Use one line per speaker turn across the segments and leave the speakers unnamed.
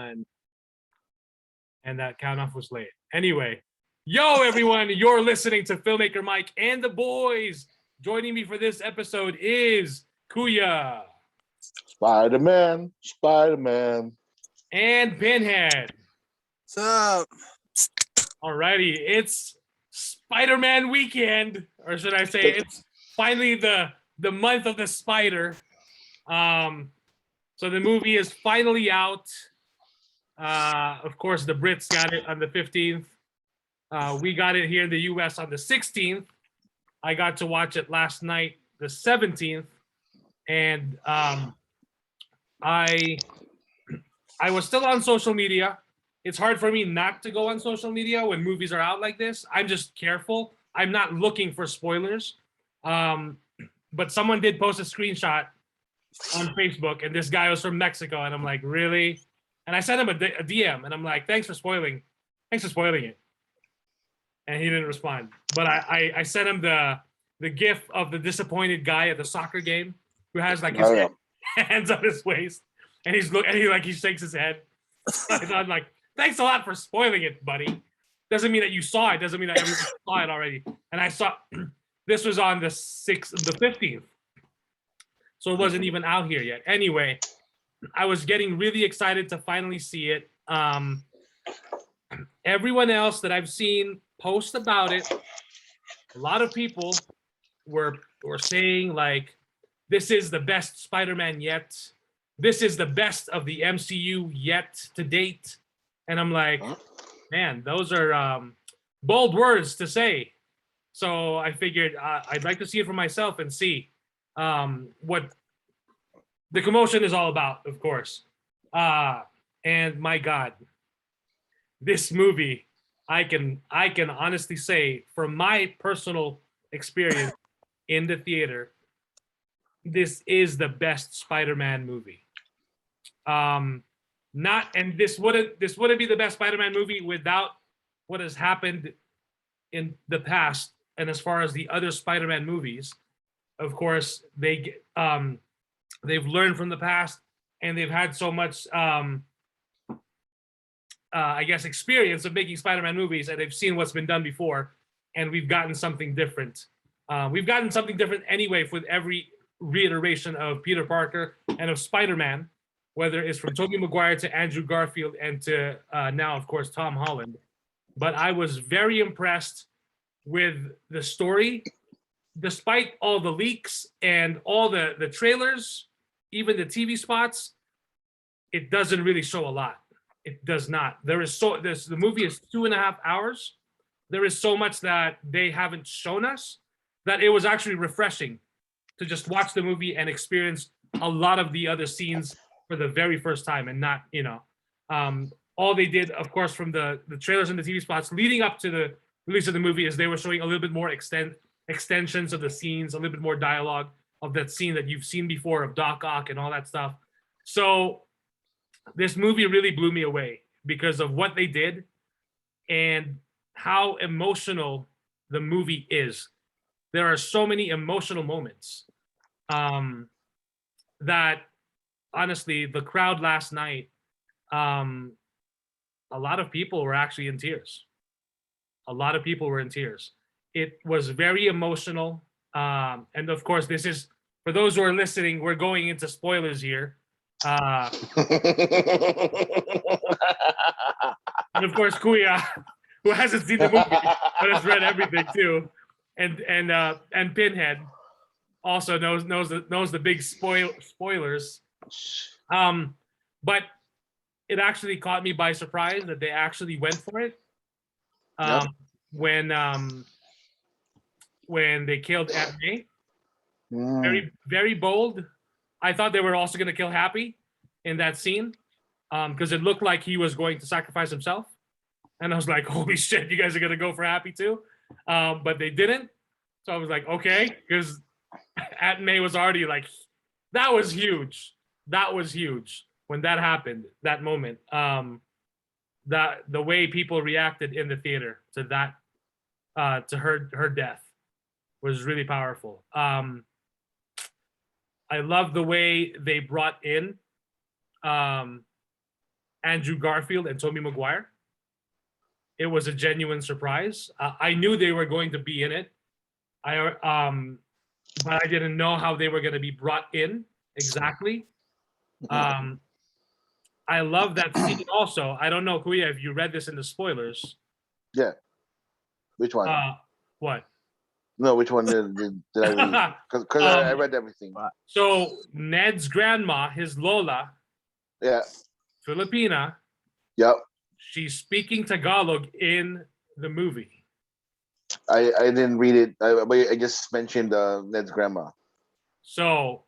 one. And that count off was late. Anyway, yo, everyone, you're listening to Filmmaker Mike and the boys. Joining me for this episode is Kuya.
Spider-Man.
And Pinhead.
What's up?
Alrighty, it's Spider-Man weekend, or should I say it's finally the month of the spider. So the movie is finally out. Of course, the Brits got it on the 15th. We got it here in the US on the 16th. I got to watch it last night, the 17th. And I was still on social media. It's hard for me not to go on social media when movies are out like this. I'm just careful. I'm not looking for spoilers. But someone did post a screenshot on Facebook, and this guy was from Mexico, and I'm like, really? And I sent him a DM, and I'm like, thanks for spoiling it. And he didn't respond. But I sent him the gif of the disappointed guy at the soccer game who has like his hands on his waist, and he shakes his head. And I'm like, thanks a lot for spoiling it, buddy. Doesn't mean that you saw it. Doesn't mean that everyone saw it already. And I saw this was on the 15th. So it wasn't even out here yet. Anyway, I was getting really excited to finally see it. Everyone else that I've seen post about it, a lot of people were saying like, this is the best Spider-Man yet. This is the best of the MCU yet to date. And I'm like, man, those are bold words to say. So I figured I'd like to see it for myself and see what the commotion is all about, of course. And my God, this movie, I can honestly say, from my personal experience in the theater, this is the best Spider-Man movie. This wouldn't be the best Spider-Man movie without what has happened in the past. And as far as the other Spider-Man movies, of course, they've learned from the past, and they've had so much, experience of making Spider-Man movies, and they've seen what's been done before, and we've gotten something different. We've gotten something different anyway with every reiteration of Peter Parker and of Spider-Man, whether it's from Tobey Maguire to Andrew Garfield and to now, of course, Tom Holland. But I was very impressed with the story, despite all the leaks and all the trailers, even the TV spots. It doesn't really show a lot. It does not. The movie is 2.5 hours. There is so much that they haven't shown us that it was actually refreshing to just watch the movie and experience a lot of the other scenes for the very first time, and not, all they did, of course, from the trailers and the TV spots leading up to the release of the movie is they were showing a little bit more extensions of the scenes, a little bit more dialogue of that scene that you've seen before of Doc Ock and all that stuff. So this movie really blew me away because of what they did and how emotional the movie is. There are so many emotional moments that, honestly, the crowd last night, a lot of people were actually in tears. A lot of people were in tears. It was very emotional. And of course, this is, for those who are listening, we're going into spoilers here. And of course, Kuya, who hasn't seen the movie, but has read everything too. And Pinhead also knows the big spoilers. But it actually caught me by surprise that they actually went for it. When they killed Aunt May. Very, very bold. I thought they were also going to kill Happy in that scene because it looked like he was going to sacrifice himself. And I was like, holy shit, you guys are going to go for Happy too? But they didn't. So I was like, okay, because Aunt May was already like, that was huge. That was huge when that happened, that moment. That the way people reacted in the theater to that, to her death was really powerful. I love the way they brought in Andrew Garfield and Tobey Maguire. It was a genuine surprise. I knew they were going to be in it. But I didn't know how they were going to be brought in exactly. I love that scene also. I don't know, Kuya, if you read this in the spoilers.
Yeah. Which one?
What?
No, which one did I read? Because I read everything.
So Ned's grandma, his Lola,
Yeah.
Filipina,
Yep.
she's speaking Tagalog in the movie.
I didn't read it. I just mentioned Ned's grandma.
So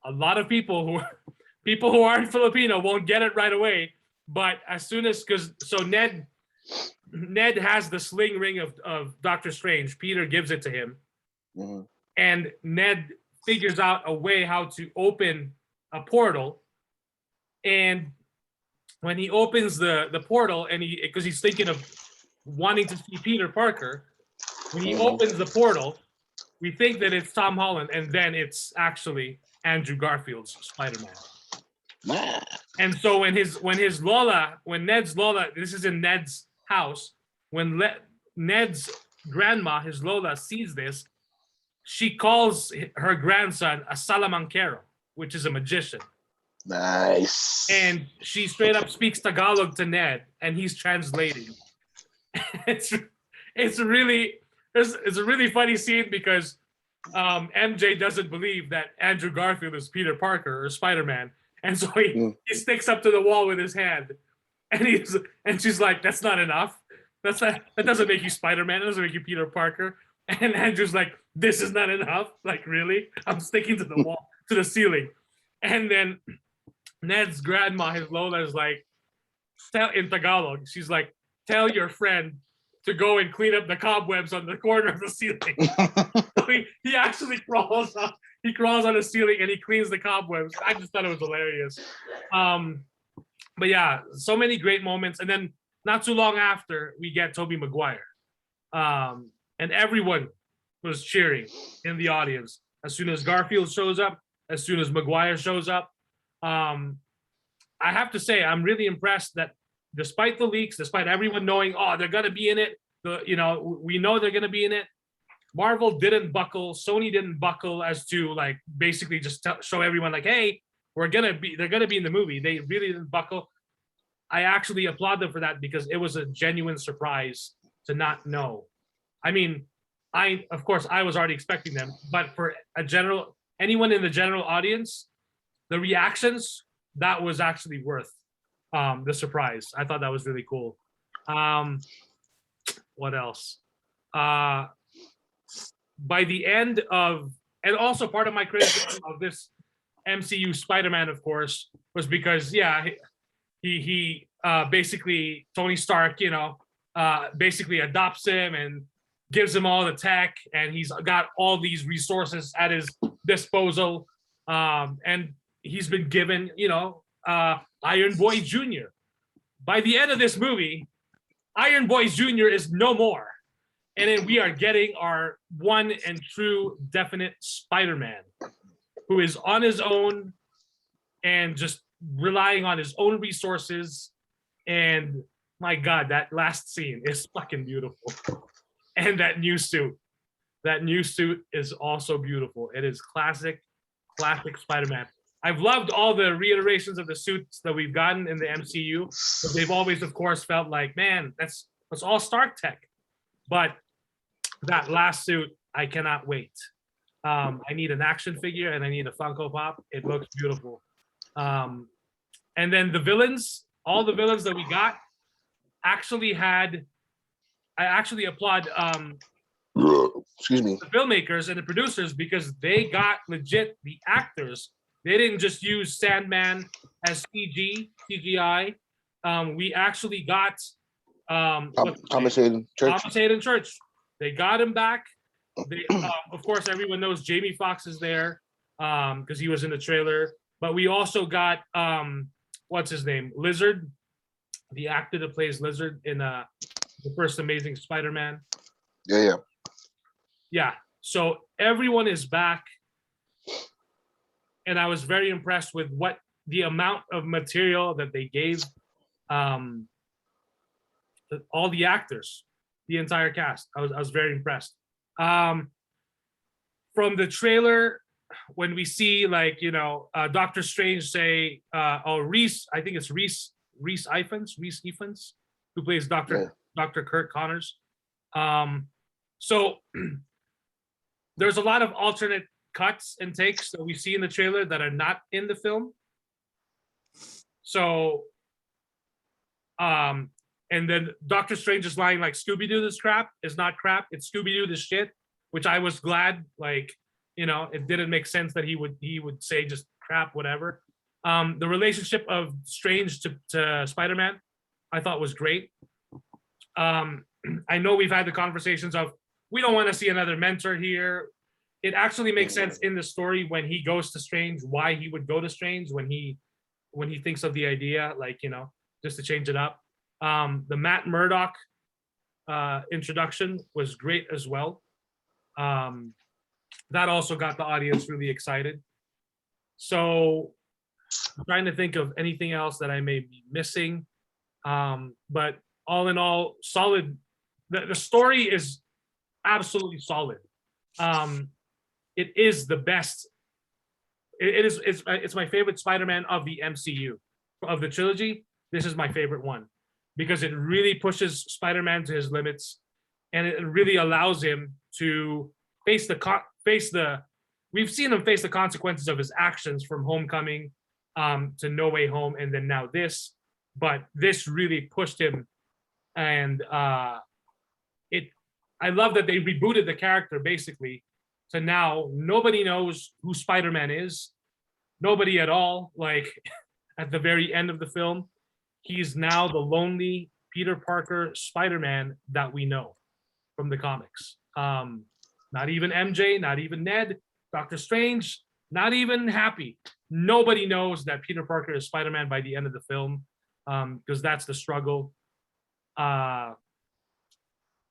a lot of people who aren't Filipino won't get it right away. But as soon as Ned has the sling ring of Doctor Strange. Peter gives it to him.
Mm-hmm.
And Ned figures out a way how to open a portal. And when he opens the portal, and because he's thinking of wanting to see Peter Parker, when he opens the portal, we think that it's Tom Holland, and then it's actually Andrew Garfield's Spider-Man. And so when Ned's Lola, this is in Ned's house, when Ned's grandma, his Lola, sees this, she calls her grandson a salamancero, which is a magician.
Nice.
And she straight up speaks Tagalog to Ned, and he's translating. It's a really funny scene because MJ doesn't believe that Andrew Garfield is Peter Parker or Spider-Man, and so he sticks up to the wall with his hand, and she's like, "That's not enough. That doesn't make you Spider-Man. It doesn't make you Peter Parker." And Andrew's like, "This is not enough. Like, really? I'm sticking to the wall, to the ceiling." And then Ned's grandma, his Lola, is like, in Tagalog, she's like, "Tell your friend to go and clean up the cobwebs on the corner of the ceiling." So he actually crawls up. He crawls on the ceiling and he cleans the cobwebs. I just thought it was hilarious. But yeah, so many great moments. And then not too long after, we get Tobey Maguire. And everyone was cheering in the audience. As soon as Garfield shows up, as soon as Maguire shows up. I have to say, I'm really impressed that despite the leaks, despite everyone knowing, oh, they're going to be in it, we know they're going to be in it, Marvel didn't buckle, Sony didn't buckle as to like basically just show everyone like, hey, they're going to be in the movie. They really didn't buckle. I actually applaud them for that because it was a genuine surprise to not know. I mean, of course I was already expecting them, but for anyone in the general audience, the reactions, that was actually worth the surprise. I thought that was really cool. What else? By the end of, and also part of my criticism of this MCU Spider-Man, of course, was because he basically, Tony Stark, basically adopts him and gives him all the tech, and he's got all these resources at his disposal, and he's been given, Iron Boy Jr. By the end of this movie, Iron Boy Jr. is no more. And then we are getting our one and true definite Spider-Man, who is on his own and just relying on his own resources. And my God, that last scene is fucking beautiful. And that new suit is also beautiful. It is classic Spider-Man. I've loved all the reiterations of the suits that we've gotten in the MCU, but they've always, of course, felt like, man, that's all Stark tech. But that last suit, I cannot wait. I need an action figure and I need a Funko Pop. It looks beautiful. And then the villains, all the villains that we got, I actually applaud
excuse me,
the filmmakers and the producers because they got legit the actors. They didn't just use Sandman as CGI. We actually got
Thomas Hayden Church.
They got him back. They, of course, everyone knows Jamie Foxx is there because he was in the trailer. But we also got what's his name, Lizard, the actor that plays Lizard in the first Amazing Spider-Man. Yeah. So everyone is back, and I was very impressed with what the amount of material that they gave all the actors, the entire cast. I was very impressed. From the trailer, when we see like Doctor Strange say, Reese, I think it's Reese Ifans, who plays Dr. Kurt Connors. So there's a lot of alternate cuts and takes that we see in the trailer that are not in the film. So, and then Doctor Strange's line like Scooby-Doo this crap is not crap, it's Scooby-Doo this shit, which I was glad, like, it didn't make sense that he would say just crap, whatever. The relationship of Strange to Spider-Man, I thought was great. I know we've had the conversations of we don't want to see another mentor here. It actually makes sense in the story when he goes to Strange, why he would go to Strange when he thinks of the idea, like, just to change it up. The Matt Murdock introduction was great as well. That also got the audience really excited. So I'm trying to think of anything else that I may be missing. But all in all, solid. The story is absolutely solid. It is the best. It's my favorite Spider-Man of the MCU, of the trilogy. This is my favorite one because it really pushes Spider-Man to his limits, and it really allows him to face the. We've seen him face the consequences of his actions from Homecoming to No Way Home, and then now this. But this really pushed him, and I love that they rebooted the character basically. So now nobody knows who Spider-Man is. Nobody at all. Like at the very end of the film, he's now the lonely Peter Parker Spider-Man that we know from the comics. Not even MJ, not even Ned, Doctor Strange, not even Happy. Nobody knows that Peter Parker is Spider-Man by the end of the film, because that's the struggle.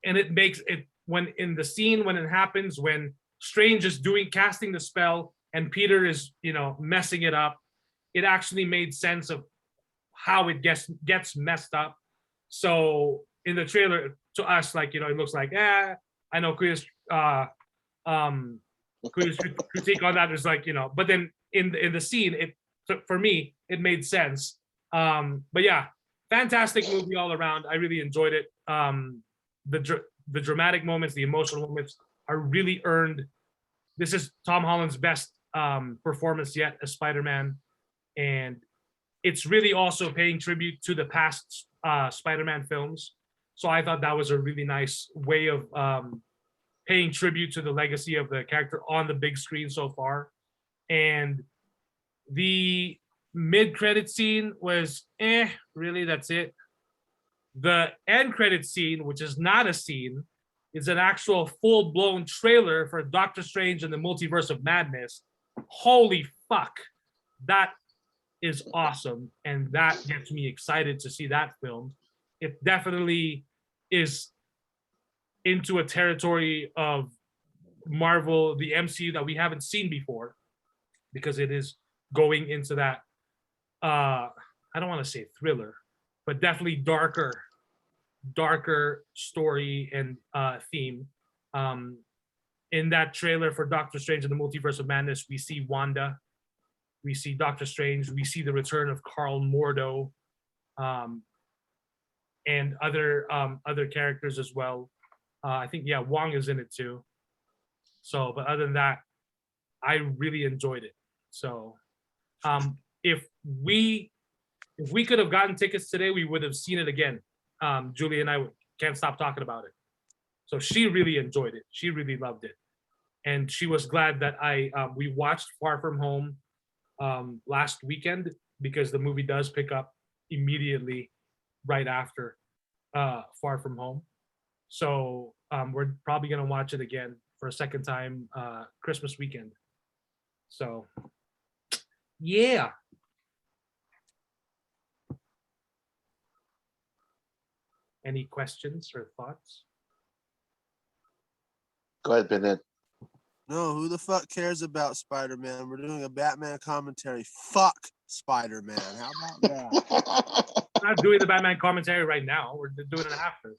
And it makes it when in the scene when it happens, when Strange is casting the spell and Peter is messing it up, it actually made sense of how it gets messed up. So in the trailer to us, like it looks like I know Kuya's critique on that is like but then in the scene for me it made sense. But yeah, fantastic movie all around. I really enjoyed it. The dramatic moments, the emotional moments are really earned. This is Tom Holland's best performance yet as Spider-Man, and it's really also paying tribute to the past Spider-Man films. So I thought that was a really nice way of paying tribute to the legacy of the character on the big screen so far. And the mid-credit scene was really, that's it. The end credit scene, which is not a scene, is an actual full-blown trailer for Doctor Strange and the Multiverse of Madness. Holy fuck. That is awesome. And that gets me excited to see that film. It definitely is into a territory of Marvel, the MCU, that we haven't seen before, because it is going into that, I don't want to say thriller, but definitely darker story and theme. In that trailer for Doctor Strange and the Multiverse of Madness, we see Wanda, we see Doctor Strange, we see the return of Carl Mordo, and other characters as well. I think Wong is in it too. So, but other than that, I really enjoyed it. So, if we could have gotten tickets today, we would have seen it again. Julie and I can't stop talking about it. So she really enjoyed it. She really loved it, and she was glad that we watched Far From Home last weekend, because the movie does pick up immediately right after Far From Home. So we're probably gonna watch it again for a second time Christmas weekend. So yeah. Any questions or thoughts?
Go ahead, Bennett.
No, who the fuck cares about Spider-Man? We're doing a Batman commentary. Fuck Spider-Man. How about that?
We're not doing the Batman commentary right now. We're doing it after.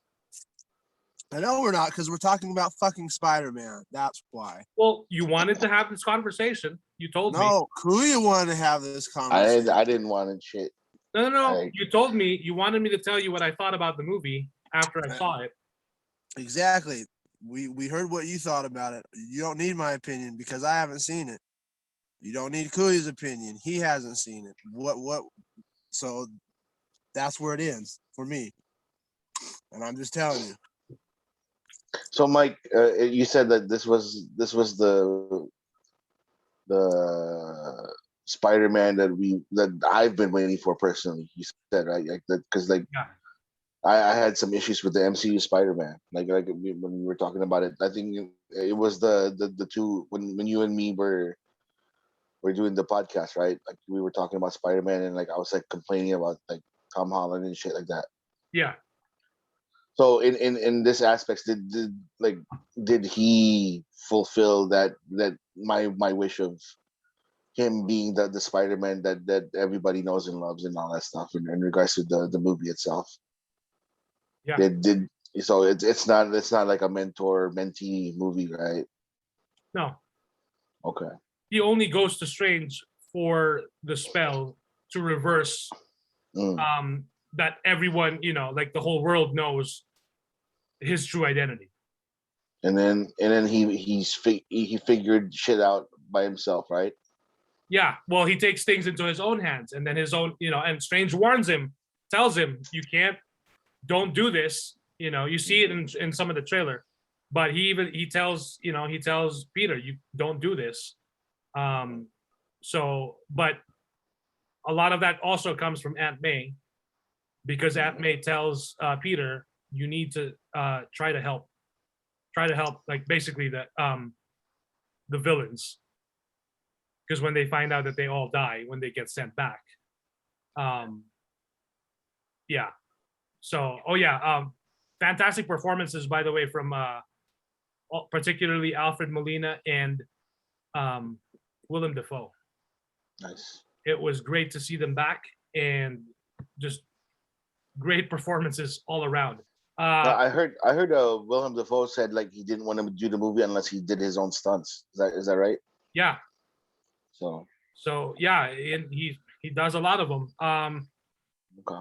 I know we're not, because we're talking about fucking Spider-Man. That's why.
Well, you wanted to have this conversation. You told me.
No, Kuya wanted to have this conversation.
I didn't want to shit.
No. You told me you wanted me to tell you what I thought about the movie after I saw it.
Exactly. We heard what you thought about it. You don't need my opinion because I haven't seen it. You don't need Kuya's opinion. He hasn't seen it. What? So that's where it ends for me. And I'm just telling you.
So, Mike, you said that this was the Spider-Man that I've been waiting for personally. You said, right, like that, because like
Yeah.
I had some issues with the MCU Spider-Man. Like when we were talking about it, I think it was the two when you and me were doing the podcast, right? Like we were talking about Spider-Man, and like I was like complaining about like Tom Holland and shit like that.
Yeah.
So in this aspect, did he fulfill that my wish of him being the Spider-Man that everybody knows and loves and all that stuff in regards to the movie itself?
Yeah.
Did so it's not like a mentor-mentee movie, right?
No.
Okay.
He only goes to Strange for the spell to reverse that everyone, like the whole world knows his true identity.
And then he figured shit out by himself, right?
Yeah. Well, he takes things into his own hands, and then his own, and Strange warns him, tells him, don't do this. You see it in some of the trailer, but he tells Peter, you don't do this. But a lot of that also comes from Aunt May, because Aunt May tells Peter, you need to try to help, like basically the villains, because when they find out that they all die when they get sent back. Yeah. So, fantastic performances, by the way, from particularly Alfred Molina and Willem Dafoe.
Nice.
It was great to see them back, and just great performances all around.
I heard Willem Dafoe said like he didn't want to do the movie unless he did his own stunts. Is that right?
Yeah.
So
yeah, and he does a lot of them.
okay.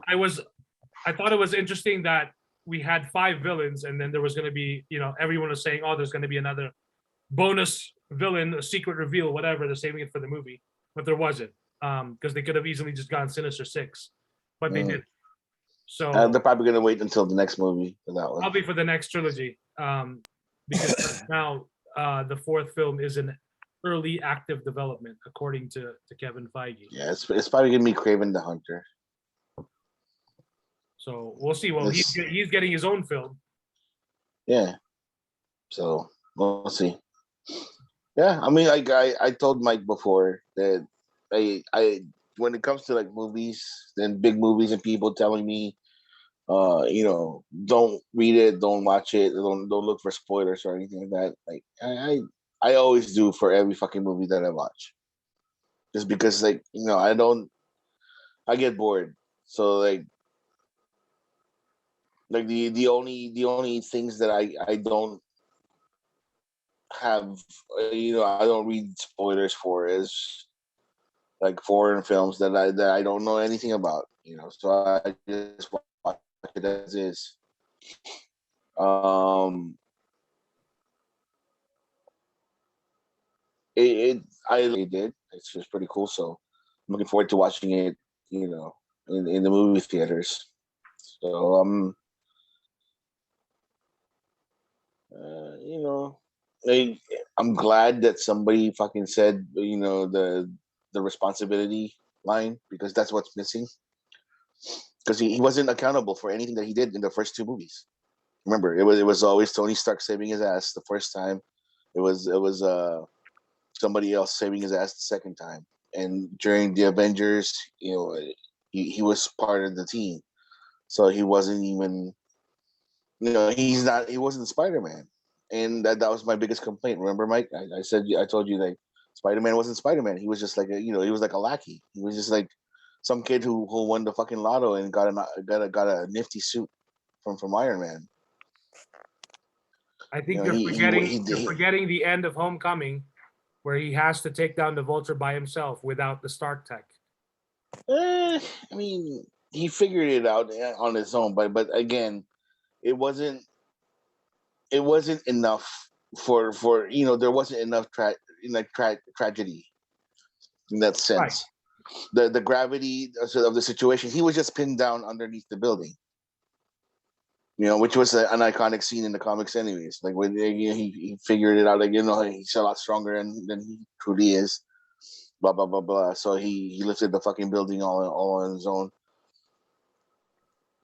I thought it was interesting that we had 5 villains, and then there was going to be, everyone was saying, oh, there's going to be another bonus villain, a secret reveal, whatever. They're saving it for the movie, but there wasn't, because they could have easily just gone Sinister Six, but they didn't. So
they're probably going to wait until the next movie for that one.
Probably for the next trilogy, because now the 4th film is in early active development, according to Kevin Feige.
Yeah, it's probably going to be Kraven the Hunter.
So we'll see. Well, he's getting his own film.
Yeah. So we'll see. Yeah, I mean, like I told Mike before that I when it comes to like movies and big movies and people telling me, don't read it, don't watch it, don't look for spoilers or anything like that. Like I always do for every fucking movie that I watch, just because like I get bored. So like the only things that I don't have, I don't read spoilers for is like foreign films that I don't know anything about, so I just watch it as is. I did. It's just pretty cool. So I'm looking forward to watching it, in the movie theaters. So I'm glad that somebody fucking said, the responsibility line, because that's what's missing. Because he wasn't accountable for anything that he did in the first 2 movies. Remember, it was always Tony Stark saving his ass the first time. It was somebody else saving his ass the second time. And during the Avengers, he was part of the team, so he wasn't even, he wasn't Spider-Man. And that was my biggest complaint. Remember, Mike? I told you like Spider-Man wasn't Spider-Man. He was just like he was like a lackey. He was just like some kid who won the fucking lotto and got a nifty suit from Iron Man.
I think
He
you're forgetting the end of Homecoming, where he has to take down the Vulture by himself without the Stark tech.
I mean, he figured it out on his own, but again, it wasn't enough for there wasn't enough tragedy in that sense. Right. The gravity of the situation, he was just pinned down underneath the building. Which was an iconic scene in the comics, anyways. Like when he figured it out, like he's a lot stronger than he truly is. Blah blah blah blah. So he lifted the fucking building all on his own.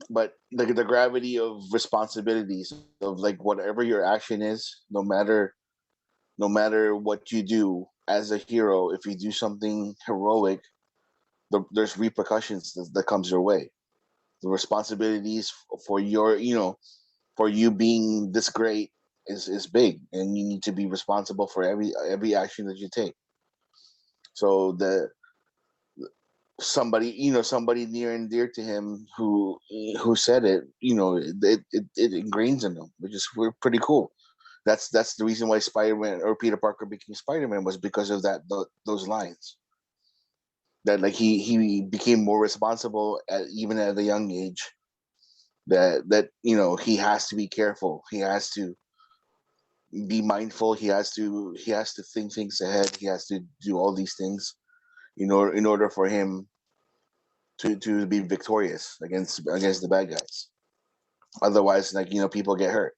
But the gravity of responsibilities of like whatever your action is, no matter what you do as a hero, if you do something heroic, there's repercussions that comes your way. The responsibilities for for you being this great is big, and you need to be responsible for every action that you take. So somebody near and dear to him who said it, it ingrains in them, which is pretty cool. That's the reason why Spider-Man or Peter Parker became Spider-Man, was because of those lines. That like he became more responsible even at a young age. That he has to be careful. He has to be mindful. He has to think things ahead. He has to do all these things in order for him to be victorious against the bad guys. Otherwise, like people get hurt.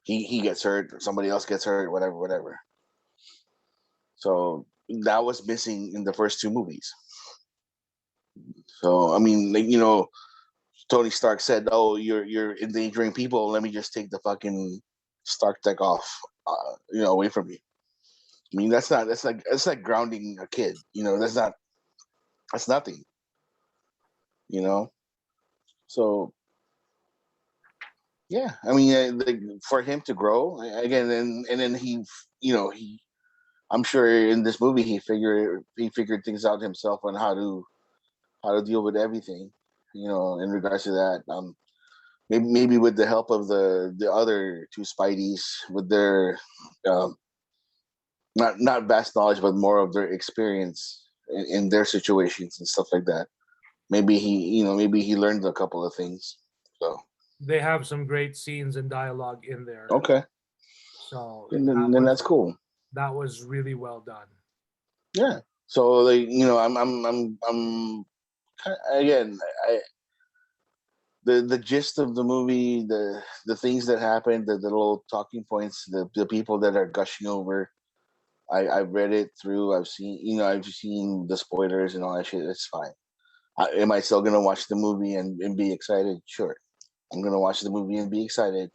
He gets hurt, somebody else gets hurt, whatever. So that was missing in the first two movies. So I mean, like Tony Stark said, "Oh, you're endangering people. Let me just take the fucking Stark tech off, away from you." I mean, that's like grounding a kid. That's nothing. So yeah, I mean, for him to grow again, and then I'm sure in this movie he figured things out himself on how to deal with everything, in regards to that. Maybe with the help of the other two Spideys, with their not vast knowledge, but more of their experience in their situations and stuff like that. Maybe he learned a couple of things. So
they have some great scenes and dialogue in there.
Okay.
So
then that's cool.
That was really well done.
Yeah. So like I'm again, the gist of the movie, the things that happened, the little talking points, the people that are gushing over. I've read it through. I've seen the spoilers and all that shit. It's fine. Am I still gonna watch the movie and be excited? Sure, I'm gonna watch the movie and be excited.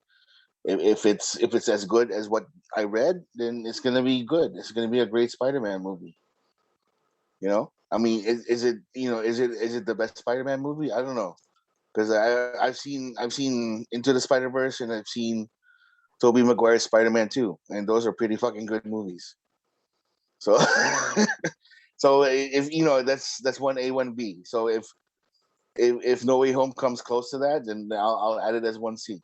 If it's as good as what I read, then it's gonna be good. It's gonna be a great Spider-Man movie. I mean, is it the best Spider-Man movie? I don't know, because I've seen Into the Spider-Verse, and I've seen Tobey Maguire's Spider-Man 2, and those are pretty fucking good movies. So so if that's 1A 1B. So if No Way Home comes close to that, then I'll add it as 1C.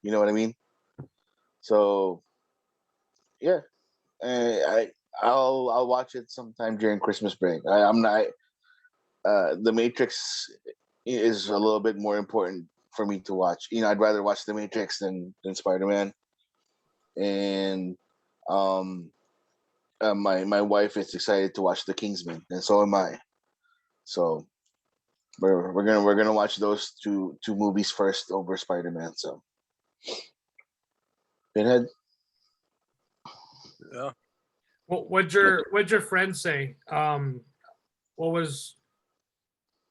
You know what I mean? So yeah, I'll watch it sometime during Christmas break. I'm not. The Matrix is a little bit more important for me to watch. I'd rather watch The Matrix than Spider-Man. And my wife is excited to watch The Kingsman, and so am I. So we're gonna watch those two movies first over Spider-Man. So, Pinhead.
Yeah.
Well, what'd your friend say? What was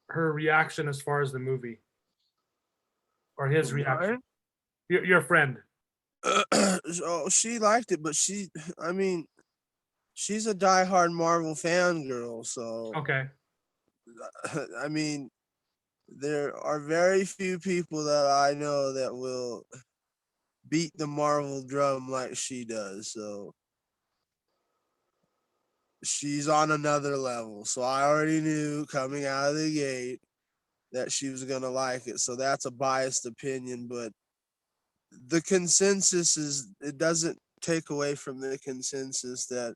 her reaction as far as the movie, or his reaction? Your friend.
So she liked it, but she's a diehard Marvel fangirl. So
Okay.
I mean, there are very few people that I know that will beat the Marvel drum like she does. So she's on another level. So I already knew coming out of the gate that she was gonna like it. So that's a biased opinion, but the consensus is, it doesn't take away from the consensus that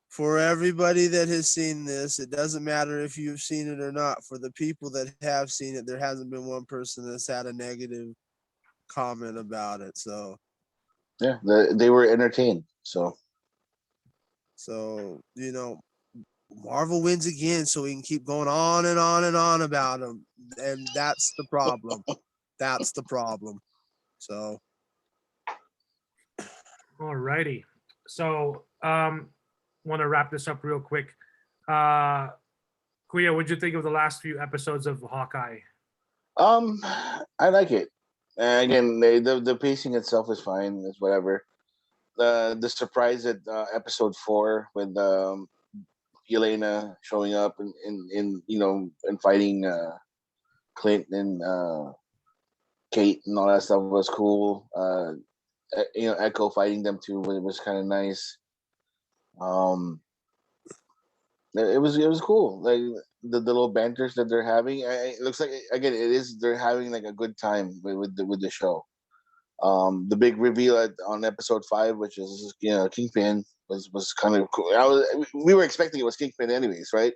for everybody that has seen this, it doesn't matter if you've seen it or not. For the people that have seen it, there hasn't been one person that's had a negative comment about it. So
Yeah, they were entertained. So
you know, Marvel wins again, so we can keep going on and on and on about them, and that's the problem. That's the problem. So,
Alrighty. So, want to wrap this up real quick. Kuya, what'd you think of the last few episodes of Hawkeye?
I like it. Again, the pacing itself is fine. It's whatever. The surprise at episode 4 with Yelena showing up and and fighting Clint and Kate and all that stuff was cool. Echo fighting them too was kind of nice. It was cool. Like the little banters that they're having. It looks like, again, they're having like a good time with the show. The big reveal on episode 5, which is Kingpin, was kind of cool. We were expecting it was Kingpin anyways, right?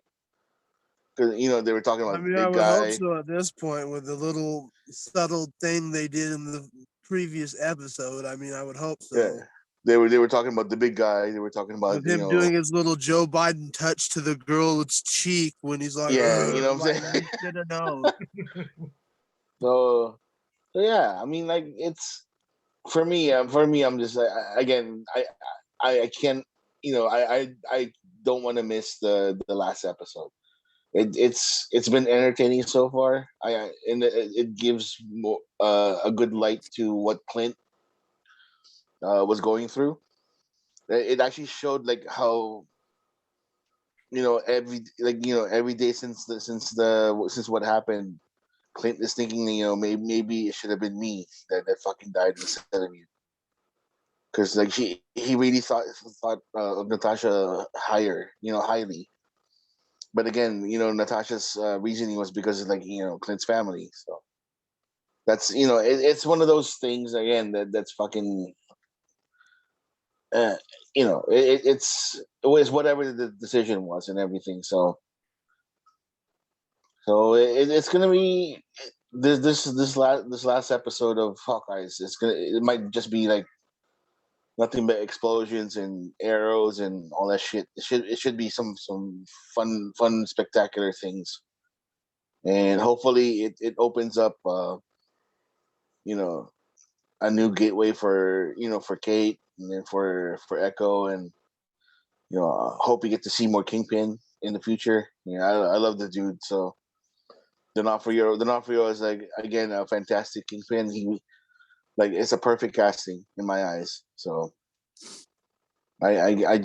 Because they were talking about
I
the
mean, I
big
would hope
guy.
so at this point with the little subtle thing they did in the previous episode. I mean, I would hope so.
Yeah, they were talking about the big guy. They were talking about
With him doing his little Joe Biden touch to the girl's cheek when he's like,
yeah, you know what I'm saying.
Should have known.
So yeah, I mean, like, it's for me. I'm just again, I can't. I don't want to miss the last episode. It's been entertaining so far. And it gives more, a good light to what Clint was going through. It actually showed like how every day since what happened, Clint is thinking maybe it should have been me that fucking died instead of you, because like he really thought of Natasha highly. But again, Natasha's reasoning was because of Clint's family. So that's it's one of those things again that's fucking it was whatever the decision was and everything. So it's gonna be this last episode of Hawkeyes. It might just be like nothing but explosions and arrows and all that shit. It should be some fun spectacular things, and hopefully it opens up a new gateway for Kate and then for Echo, and hope we get to see more Kingpin in the future. I love the dude. So D'Onofrio is, like, again, a fantastic Kingpin. It's a perfect casting in my eyes. So I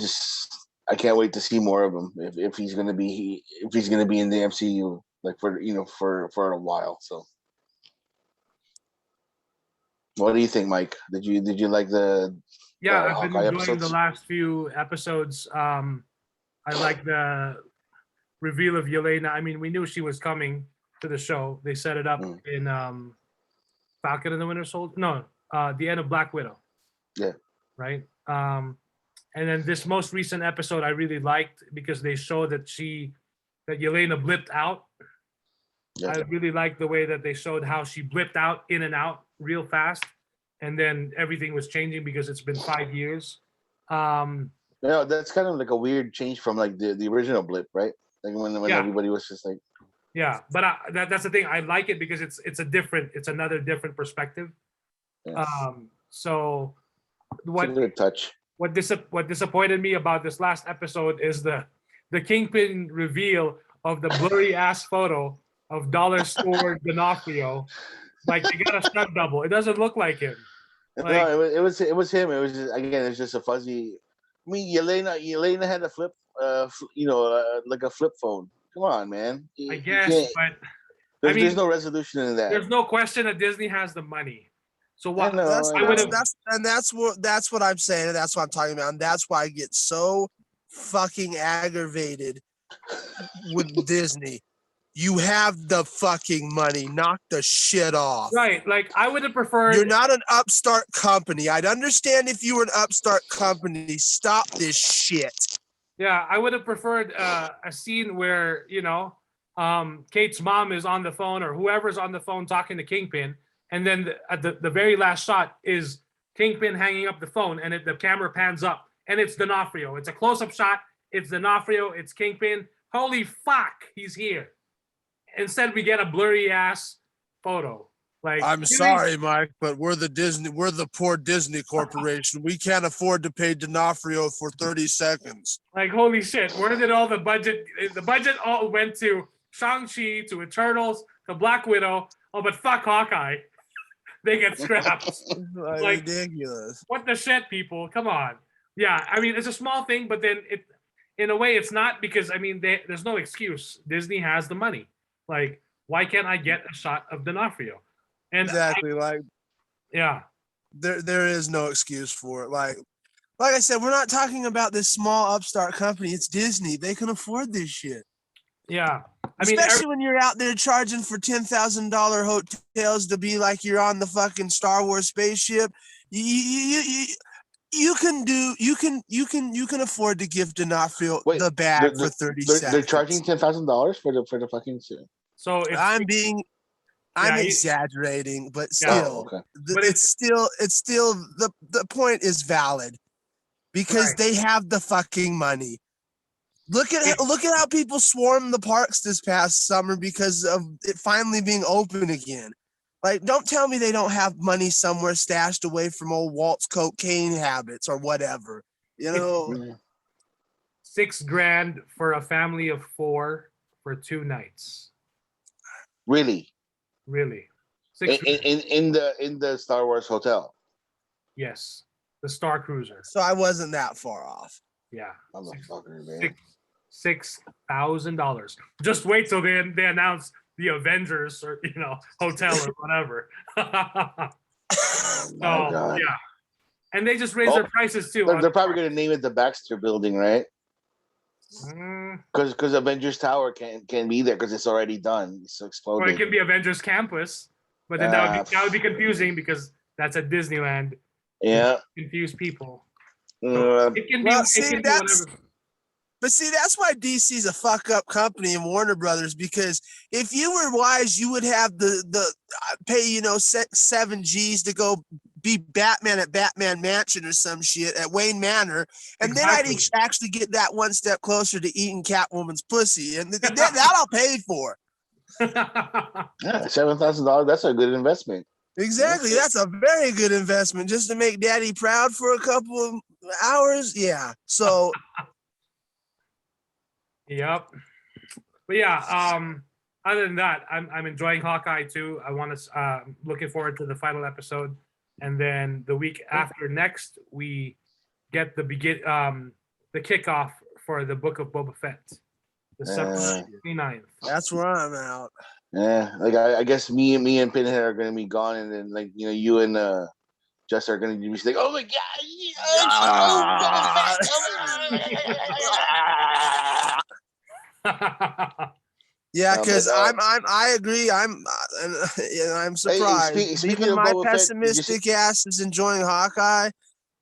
can't wait to see more of him if he's gonna be in the MCU, like, for a while. So what do you think, Mike? Did you like the
Yeah, I've been
Hawkeye
enjoying
episodes?
the last few episodes. I like the reveal of Yelena. I mean, we knew she was coming to the show. They set it up in Falcon and the Winter Soldier. No, the end of Black Widow.
Yeah.
Right. And then this most recent episode I really liked because they showed that Yelena blipped out.
Yeah.
I really liked the way that they showed how she blipped out in and out real fast, and then everything was changing because it's been 5 years.
That's kind of like a weird change from like the original blip, right? Like when everybody was just like,
yeah, but that's the thing. I like it because it's another different perspective.
yes.
So
It's a good touch.
What disappointed me about this last episode is the Kingpin reveal of the blurry ass photo of Dollar Store D'Onofrio. Like, they got a stunt double. It doesn't look like him. Like,
No, it was him. It was just, again, it's just a fuzzy. I mean, Yelena had a flip, like a flip phone. Come on, man.
I guess, but
there's no resolution in that.
There's no question that Disney has the money. So what?
That's what I'm saying, and that's what I'm talking about, and that's why I get so fucking aggravated with Disney. You have the fucking money. Knock the shit off.
Right. Like, I would have preferred.
You're not an upstart company. I'd understand if you were an upstart company. Stop this shit.
Yeah, I would have preferred a scene where, Kate's mom is on the phone or whoever's on the phone talking to Kingpin. And then at the very last shot is Kingpin hanging up the phone, and the camera pans up, and it's D'Onofrio. It's a close-up shot. It's D'Onofrio. It's Kingpin. Holy fuck, he's here. Instead, we get a blurry-ass photo. Like,
I'm sorry, Mike, but we're the poor Disney corporation. We can't afford to pay D'Onofrio for 30 seconds.
Like, holy shit, where did all the budget all went to Shang-Chi, to Eternals, to Black Widow. Oh, but fuck Hawkeye. They get scrapped.
Like, ridiculous.
What the shit, people? Come on. Yeah, I mean, it's a small thing, but then in a way, it's not, because, I mean, there's no excuse. Disney has the money. Like, why can't I get a shot of D'Onofrio? And
exactly. There is no excuse for it. Like I said, we're not talking about this small upstart company. It's Disney. They can afford this shit.
Yeah.
Especially when you're out there charging for $10,000 hotels to be like you're on the fucking Star Wars spaceship. You can afford to give D'Onofrio the bag for 30 seconds.
They're charging $10,000 for the fucking suit.
So
I'm exaggerating, but still, it's still the point is valid, because they have the fucking money. Look at how people swarmed the parks this past summer because of it finally being open again. Like, don't tell me they don't have money somewhere stashed away from old Walt's cocaine habits or whatever.
$6,000 for a family of 4 for 2 nights.
Really?
In
the Star Wars hotel.
Yes, the Star Cruiser.
So I wasn't that far off.
Yeah,
motherfucker, man.
$6,000. Just wait till they announce the Avengers or hotel or whatever.
God.
Yeah, and they just raise their prices too.
They're probably going to name it the Baxter Building, right? Because Avengers Tower can't be there because it's already done. It's exploded.
Or it can be Avengers Campus, but then that would be confusing because that's at Disneyland.
Yeah,
confuse people. So it can be.
But see, that's why DC's a fuck up company and Warner Brothers, because if you were wise, you would have the pay 7 G's to go be Batman at Batman Mansion or some shit at Wayne Manor, and then I'd actually get that one step closer to eating Catwoman's pussy, and that I'll pay for.
Yeah, $7,000. That's a good investment.
Exactly, that's a very good investment just to make Daddy proud for a couple of hours. Yeah, so.
Yep. But yeah, other than that, I'm enjoying Hawkeye too. Looking forward to the final episode. And then the week after next, we get the kickoff for the Book of Boba Fett. The September 29th.
That's where I'm out.
Yeah, like I guess me and Pinhead are gonna be gone, and then you and Jess are gonna be like, oh my
god. Yeah, because I agree. I'm surprised. Even my pessimistic ass is enjoying Hawkeye,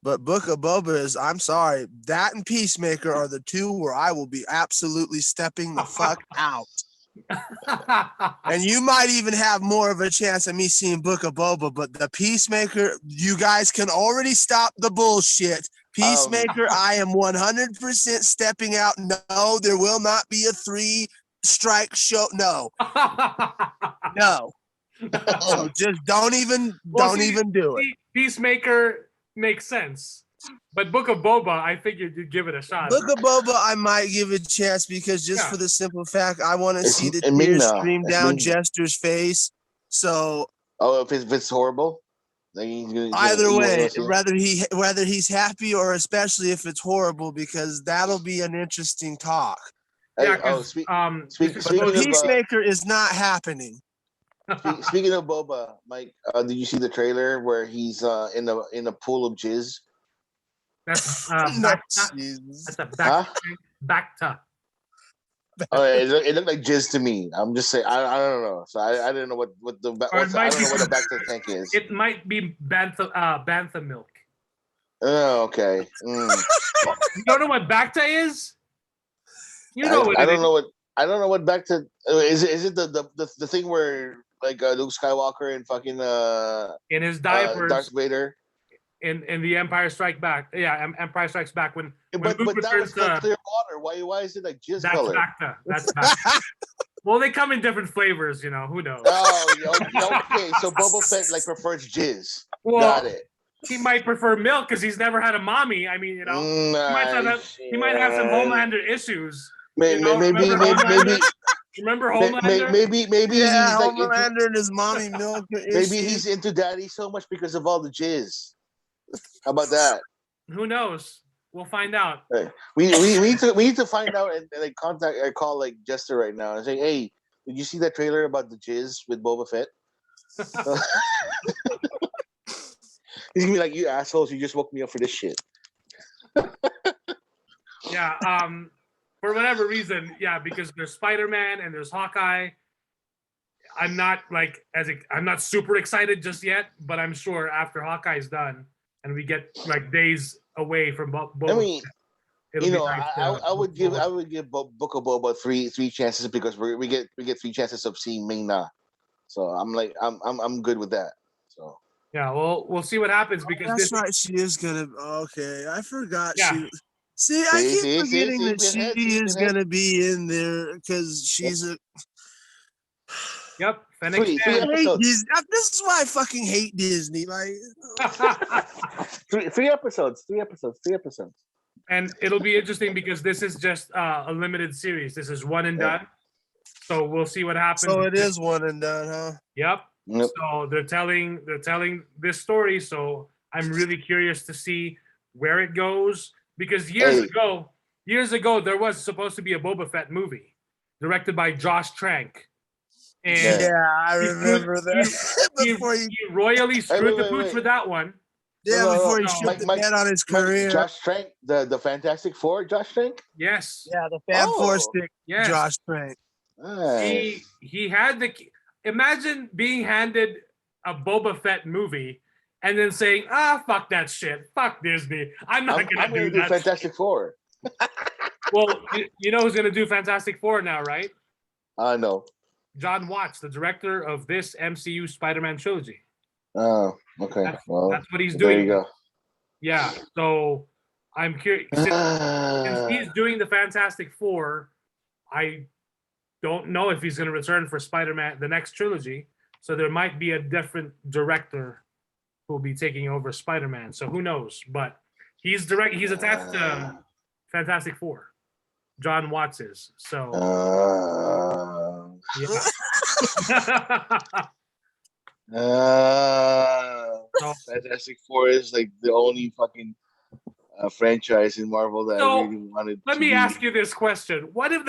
but Book of Boba is. I'm sorry, that and Peacemaker are the two where I will be absolutely stepping the fuck out. And you might even have more of a chance of me seeing Book of Boba, but the Peacemaker, you guys can already stop the bullshit. Peacemaker, I am 100% stepping out. No, there will not be a 3-strike show. No. So just don't even do it.
Peacemaker makes sense, but Book of Boba, I figured you'd give it a shot.
Book of Boba, I might give it a chance because for the simple fact I want to see the tears stream down Jester's face. So,
if it's horrible.
Either way, whether he's happy or especially if it's horrible, because that'll be an interesting talk.
Yeah,
Peacemaker is not happening.
Speaking of Boba, Mike, did you see the trailer where he's in a pool of jizz?
That's
No,
Bacta.
Jesus.
That's a
Huh?
Bacta.
Oh, yeah, it looked like jizz to me. I'm just saying. I don't know. So I didn't know what the
Or it
I
might
don't
be
know what a back to the tank is.
It might be bantha milk.
Oh, okay.
You don't know what Bacta is? You know what
I
it
don't
is.
know what back to is it the thing where like Luke Skywalker and fucking
In his diapers
Darth Vader.
in the Empire Strikes Back. Yeah, Empire Strikes Back when
But
Luke
that was
returns
clear water. Why is it like jizz
that's
color?
Bacta. That's Bacta. Well, they come in different flavors, you know. Who knows?
Oh, okay. So Boba Fett like prefers jizz.
Well,
Got it.
he might prefer milk because he's never had a mommy. I mean, you know, he might have some Homelander issues.
Maybe
Remember Homelander?
maybe
Yeah,
he's like
Homelander and his mommy milk.
maybe he's into daddy so much because of all the jizz. How about that?
Who knows? We'll find out.
We need to find out and like contact or call like Jester right now and say, hey, did you see that trailer about the jizz with Boba Fett? He's gonna be like, you assholes, you just woke me up for this shit.
Yeah, for whatever reason, yeah, because there's Spider-Man and there's Hawkeye. I'm not super excited just yet, but I'm sure after Hawkeye's done and we get like days away from Boba.
I mean,
it'll
you
be
know,
nice
I would give Book of Boba three chances because we get 3 chances of seeing Ming-Na. So I'm good with that. So
yeah, well, we'll see what happens because
that's right. She is gonna. Okay, I forgot.
Yeah.
I keep forgetting that
pinhead,
she is
pinhead.
gonna be in there because she's a.
Yep, Fennec
Three
Shan.
I hate
episodes.
Disney. This is why I fucking hate Disney. Like,
three episodes.
And it'll be interesting because this is just a limited series. This is one and done. So we'll see what happens.
so it is one and done, huh?
Yep.
Yep.
So they're telling this story. So I'm really curious to see where it goes because years ago there was supposed to be a Boba Fett movie directed by Josh Trank. And
Yeah, I remember that. Before
he royally screwed the pooch with that one.
before he shipped the dead on his career.
Josh Trank, the Fantastic Four, Josh Trank.
Yes.
Yeah, the Fan Four stick.
Yes.
Josh Trank.
Nice.
He had imagine being handed a Boba Fett movie and then saying, fuck that shit. Fuck Disney. I'm gonna do that.
Fantastic Four.
Well, you know who's gonna do Fantastic Four now, right?
No.
John Watts, the director of this MCU Spider-Man trilogy.
Oh, okay.
That's what he's
There
doing.
you go.
Yeah. So I'm curious. Since he's doing the Fantastic Four, I don't know if he's going to return for Spider-Man, the next trilogy. So there might be a different director who will be taking over Spider-Man. So who knows? But he's attached to Fantastic Four. John Watts is. So yeah.
Fantastic Four is like the only fucking franchise in Marvel that I really wanted.
Let me ask you this question: what if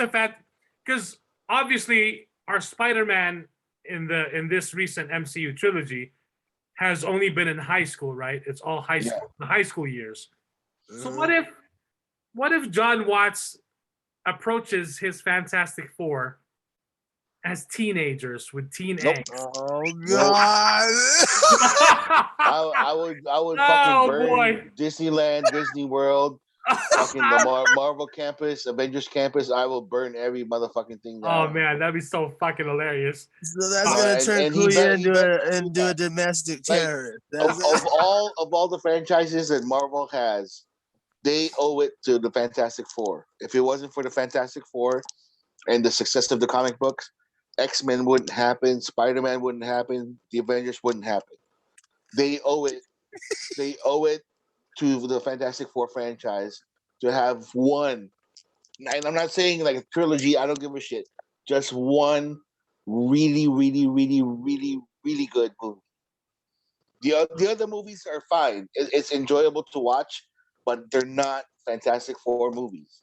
because obviously our Spider-Man in this recent MCU trilogy has only been in high school, right? It's all high school, the high school years. So what if John Watts approaches his Fantastic Four as teenagers with teen angst?
Oh God!
I would fucking burn Disneyland, Disney World, fucking the Marvel campus, Avengers campus. I will burn every motherfucking thing down.
Oh man, that'd be so fucking hilarious.
So that's gonna turn Kuya into a domestic terrorist.
Of all the franchises that Marvel has, they owe it to the Fantastic Four. If it wasn't for the Fantastic Four and the success of the comic books, X-Men wouldn't happen, Spider-Man wouldn't happen, the Avengers wouldn't happen. They owe it to the Fantastic Four franchise to have one, and I'm not saying like a trilogy, I don't give a shit, just one really, really, really, really, really good movie. The other movies are fine. It's enjoyable to watch, but they're not Fantastic Four movies.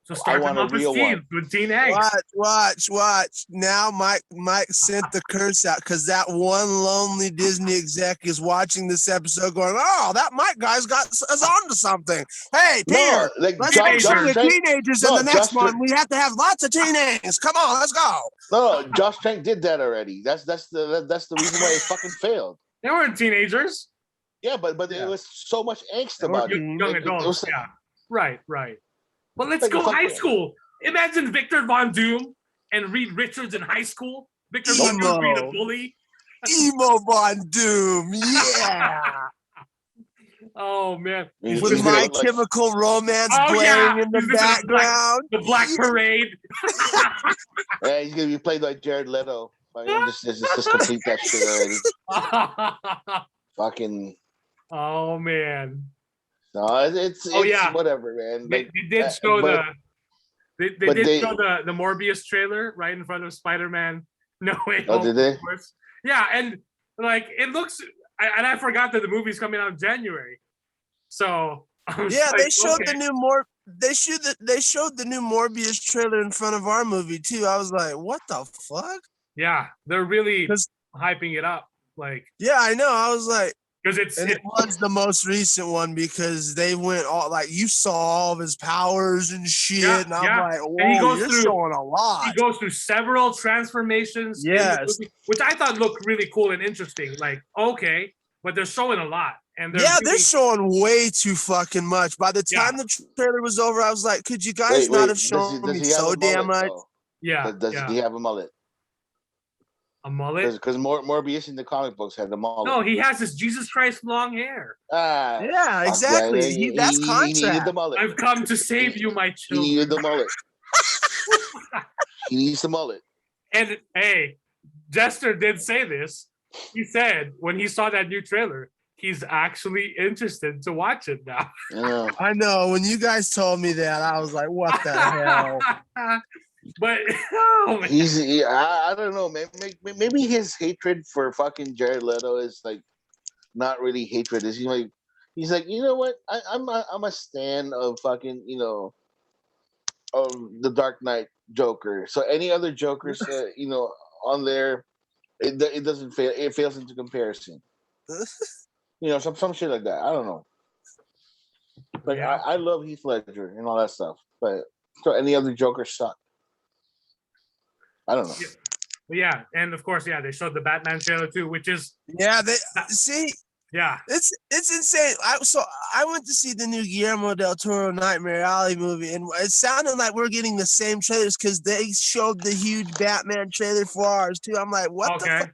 So start them
want a
off with
real
Steve
one.
with Teen Eggs.
Watch. Now Mike sent the curse out because that one lonely Disney exec is watching this episode going, oh, that Mike guy's got us onto something. Hey, Peter,
No, like
let's
Josh-
make sure
Josh
the
Trank-
teenagers
no,
in the next
Josh
one.
Trank-
We have to have lots of teenagers. Come on, let's go.
No, Josh Trank did that already. That's the reason why it fucking failed.
They weren't teenagers.
Yeah, but
Yeah.
it was so much angst
They were
about it.
teens.
Young
It
adults.
was-
Yeah. Right. But let's
Like
go
a
high
fucking-
school. Imagine Victor Von Doom and Reed Richards in high school. Victor Von Doom being a
Emo.
bully.
Emo Von Doom, yeah.
Oh man.
He's
With
gonna
My
look like-
Chemical Romance
Oh,
playing
yeah.
in the
He's gonna be like-
background.
The Black Parade.
Yeah, he's gonna be played by Jared Leto. Fucking just complete that shit already. Fucking
Oh man.
no, it's
yeah.
whatever, man.
They
Like,
did show
but-
they
but
did
they-
show the Morbius trailer right in front of Spider-Man. No Way
Oh,
Home,
did they?
of course. Yeah, and like it looks, and I forgot that the movie's coming out in January. So I was
Yeah,
like,
they showed
okay.
the new they showed the new Morbius trailer in front of our movie too. I was like, what the fuck?
Yeah, they're really
'Cause-
hyping it up, like
Yeah, I know. I was like,
because it's
and it was the most recent one because they went all like you saw all of his powers and shit,
Yeah,
and I'm
yeah.
like,
And he
whoa,
goes
you're
through-
showing a
he
lot.
goes through several transformations, in the
Yes.
movie, which I thought looked really cool and interesting. Like, okay, but they're showing a lot, and they're
Yeah,
really,
they're showing way too fucking much. By the
Yeah.
time the trailer was over, I was like, could you guys not have shown me so damn much?
yeah,
Does
yeah.
he have a mullet?
A mullet.
Because Morbius in the comic books had the mullet.
No, he has his Jesus Christ long hair.
Ah,
Yeah,
fuck
exactly.
that.
That's
He needed
contract.
the mullet.
I've come to save you, my
He
children.
needed the mullet. He needs the mullet.
And hey, Jester did say this. He said when he saw that new trailer, he's actually interested to watch it now.
Yeah.
I know. When you guys told me that, I was like, what the hell?
But oh, man.
I don't know, man. Maybe his hatred for fucking Jared Leto is like not really hatred. Is he like he's like, you know what? I'm a stan of fucking, of the Dark Knight Joker. So any other Jokers, on there, it doesn't fail. It fails into comparison. Some shit like that. I don't know. Like
Yeah.
I love Heath Ledger and all that stuff, but so any other Joker suck. I don't know.
But yeah, and of course, yeah, they showed the Batman trailer too, which is
Yeah, they see.
yeah,
It's insane. I went to see the new Guillermo del Toro Nightmare Alley movie, and it sounded like we're getting the same trailers because they showed the huge Batman trailer for ours too. I'm like, what the
okay.
fuck?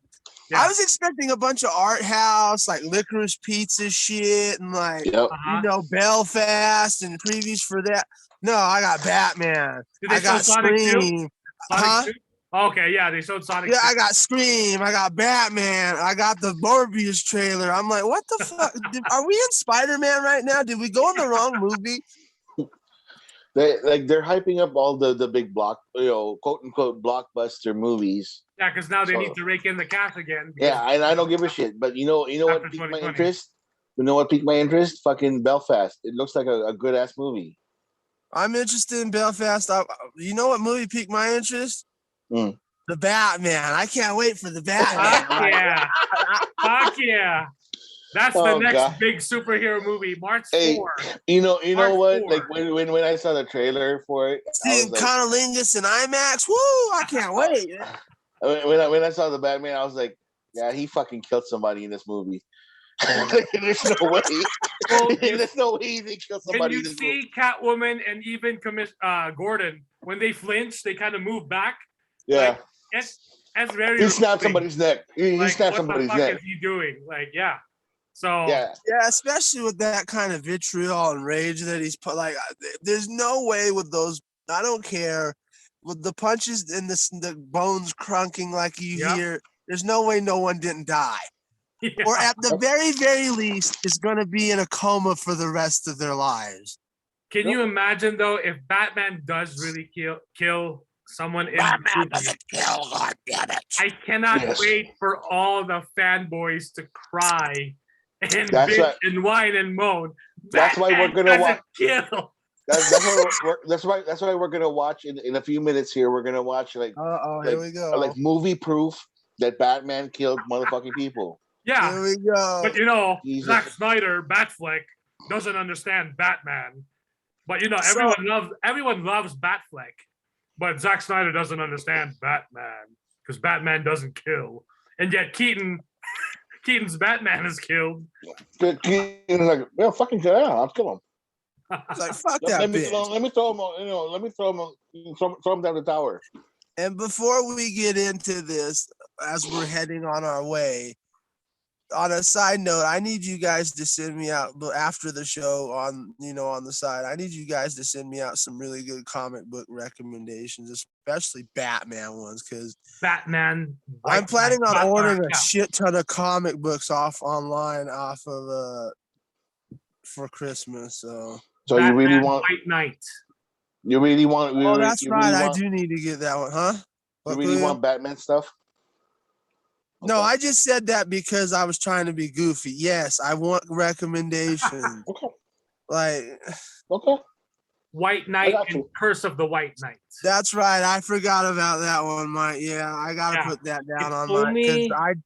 Yeah.
I was expecting a bunch of art house, like Licorice Pizza shit, and like
Yep.
Uh-huh.
Belfast and previews for that. No, I got Batman.
Did they
I got
show Sonic 2?
Scream.
Sonic
Huh?
2? Okay, yeah, they showed Sonic.
Yeah,
2.
I got Scream. I got Batman. I got the Morbius trailer. I'm like, what the fuck? Are we in Spider-Man right now? Did we go in the wrong movie?
They're hyping up all the big quote unquote blockbuster movies.
Yeah, because now they
So-
need to rake in the cash again. because-
Yeah, and I don't give a shit. But you know what
After
piqued my
2020.
interest? You know what piqued my interest? Fucking Belfast. It looks like a good ass movie.
I'm interested in Belfast. You know what movie piqued my interest?
Mm.
The Batman. I can't wait for the Batman.
Fuck yeah. Fuck yeah. That's the
Oh,
next
God.
big superhero movie, March 4.
Hey, You know
March
what?
4.
Like when I saw the trailer for it, I
Seeing
was like,
Conolingus in IMAX. Woo! I can't wait.
when I saw the Batman, I was like, yeah, he fucking killed somebody in this movie. There's no way.
Well,
There's no way he didn't kill
Can
somebody
you
in this movie.
see Catwoman and even Gordon, when they flinch, they kind of move back?
Yeah,
That's very
he snapped
revealing.
somebody's neck. He
Like,
snapped
what
somebody's
the fuck
neck.
is he doing? Like, yeah. So
Yeah,
Yeah, especially with that kind of vitriol and rage that he's put. Like, there's no way with those. I don't care with the punches and the bones crunking like you
Yep.
hear. There's no way no one didn't die,
yeah.
or at the very least is going to be in a coma for the rest of their lives.
Can you imagine though if Batman does really kill someone in the movie?
kill, God damn it!
I cannot
Yes.
wait for all the fanboys to cry and
That's
bitch
right.
and whine and moan.
That's why we're
Batman
gonna
doesn't kill.
That's why we're gonna watch in a few minutes here. We're gonna watch
Here we go.
like movie proof that Batman killed motherfucking people.
Yeah,
Here we go.
but you know,
Jesus.
Zack Snyder, Batfleck, doesn't understand Batman. But you know,
So-
everyone loves Batfleck, but Zack Snyder doesn't understand Batman because Batman doesn't kill, and yet Keaton's Batman is killed.
He's like, yeah, fucking get out. I'll kill him.
It's like, fuck that bitch.
Let me throw him. Let me throw him down the tower.
And before we get into this, as we're heading on our way, on a side note, I need you guys to send me out after the show on the side. I need you guys to send me out some really good comic book recommendations, especially Batman ones, because
Batman.
I'm planning on
Batman,
ordering a
yeah.
shit ton of comic books off of for Christmas. So
So
Batman,
you really want?
White Knight.
You really want?
oh, that's
you
right.
Really
I
want,
do need to get that one, huh?
You
What,
really
Julio?
want Batman stuff?
No,
Okay.
I just said that because I was trying to be goofy. Yes, I want recommendations.
Okay.
Like,
Okay.
White Knight
got
and
you.
Curse of the White Knight.
that's right. I forgot about that one, Mike. Yeah, I gotta
Yeah.
put that down
It's
on mine because
only-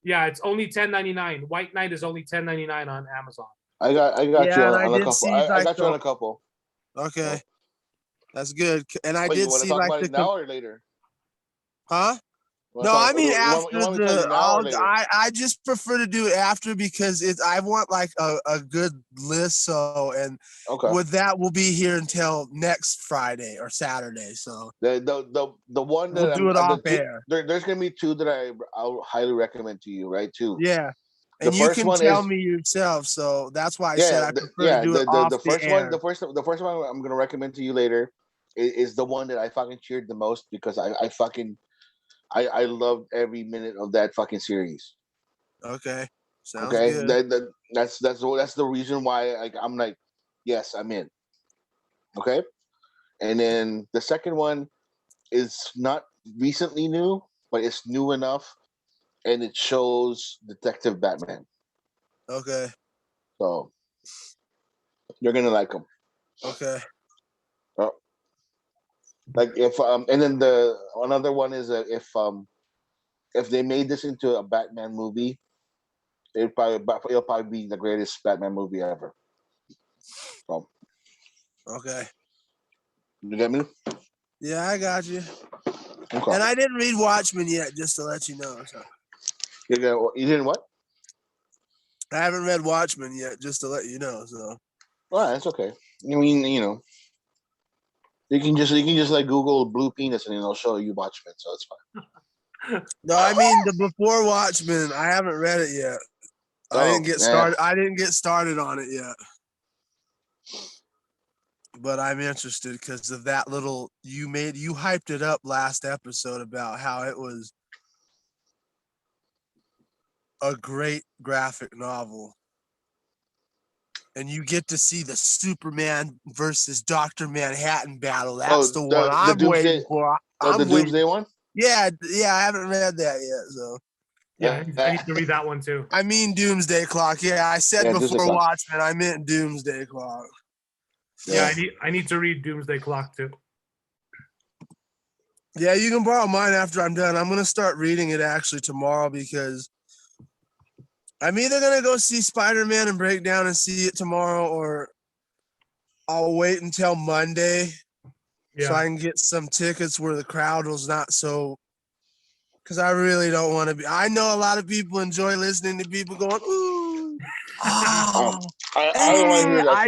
Yeah, it's only $10.99. White Knight is only $10.99 on Amazon.
I got
Yeah,
you
and I
on a
did
couple.
see,
I
like,
got you on
the-
a couple.
Okay, that's good. And I
Wait, you
did
want to
see
talk
like
about
the
it now or later?
huh?
You wanna
No,
talk-
I mean
you want-
after
you want me to tell you now or later?
I just prefer to do it after because I want like a good list. So and
Okay.
with that we'll be here until next Friday or Saturday. So
The one that
we'll do it off
the two,
air.
there's gonna be two that I'll highly recommend to you, right? Two.
Yeah.
The
And you
first
can
one
tell
is-
me yourself. So that's why I said I prefer to do it
the
off the
first
air.
one, the first one I'm gonna recommend to you later is the one that I fucking cheered the most because I loved every minute of that fucking series.
Okay. Sounds
Okay,
good.
that's the reason why I'm like, yes, I'm in. Okay, and then the second one is not recently new, but it's new enough, and it shows Detective Batman.
Okay.
So you're gonna like them.
Okay.
Like if and then another one is if they made this into a Batman movie, it'll probably be the greatest Batman movie ever. So
Okay.
you get me?
Yeah, I got you.
Okay.
And I didn't read Watchmen yet, just to let you know. So
You didn't what?
I haven't read Watchmen yet, just to let you know. So
Well, that's okay. I mean, you can just like Google blue penis and it'll show you Watchmen, so it's fine.
no, I mean the before Watchmen. I haven't read it yet. I didn't get started. I didn't get started on it yet. But I'm interested because of that little you hyped it up last episode about how it was a great graphic novel. And you get to see the Superman versus Dr. Manhattan battle. That's the one I'm waiting for.
The Doomsday one?
Yeah, I haven't read that yet. So
Yeah, I need to read that one too.
I mean Doomsday Clock. Yeah, I said before Watchmen, I meant Doomsday Clock.
Yeah, I need to read Doomsday Clock too.
Yeah, you can borrow mine after I'm done. I'm gonna start reading it actually tomorrow because I'm either gonna go see Spider-Man and break down and see it tomorrow, or I'll wait until Monday so I can get some tickets where the crowd was not so. Because I really don't want to be. I know a lot of people enjoy listening to people going, "Ooh, oh."
I don't want to hear that